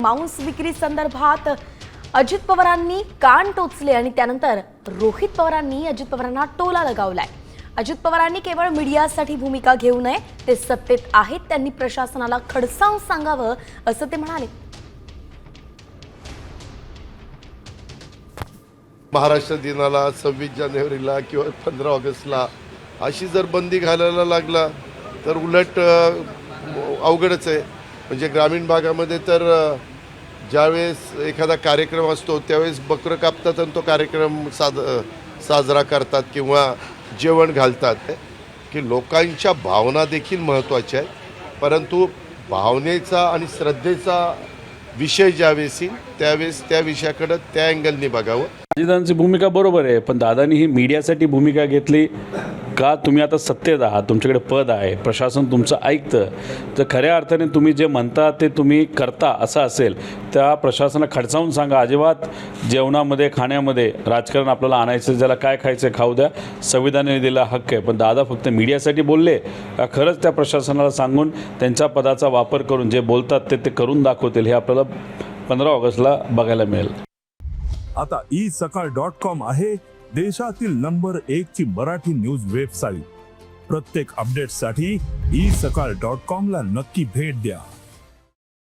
मांस विक्री संदर्भात अजित पवारांनी कान टोचले आणि त्यानंतर रोहित पवारांनी अजित पवारांना टोला लगावलाय। अजित पवारांनी केवळ मीडियासाठी भूमिका घेऊ नये, ते सत्तेत आहेत त्यांनी प्रशासनाला खडसावून सांगावं असं ते म्हणाले। महाराष्ट्र दिनाला 26 जानेवारीला किंवा 15 ऑगस्टला अशी जर बंदी घालायला लागला तर उलट अवघडच आहे। म्हणजे ग्रामीण भागामध्ये तर ज्यावेळेस एखादा कार्यक्रम असतो त्यावेळेस बकरं कापतात आणि तो कार्यक्रम साजरा करतात किंवा जेवण घालतात की लोकांच्या भावना देखील महत्त्वाच्या आहेत, परंतु भावनेचा आणि श्रद्धेचा विषय ज्यावेळेस येईल त्यावेळेस त्या विषयाकडे त्या अँगलने बघावं। अजितांची भूमिका बरोबर आहे, पण दादांनी ही मीडियासाठी भूमिका घेतली का? तुम्ही आता सत्तेत आहात, तुमच्याकडे पद आहे, प्रशासन तुमचं ऐकतं, तर खऱ्या अर्थाने तुम्ही जे म्हणता ते तुम्ही करता असं असेल त्या प्रशासनाला खडसावून सांगा। अजिबात जेवणामध्ये खाण्यामध्ये राजकारण आपल्याला आणायचं, ज्याला काय खायचं खाऊ द्या, संविधानाने दिला हक्क आहे। पण दादा फक्त मीडियासाठी बोलले का खरंच त्या प्रशासनाला सांगून त्यांच्या पदाचा वापर करून जे बोलतात ते करून दाखवतील हे आपल्याला 15 ऑगस्टला बघायला मिळेल। आता isakal.com आहे देशातील नंबर 1 ची मराठी न्यूज वेबसाईट। प्रत्येक अपडेटसाठी isakal.com ला नक्की भेट द्या।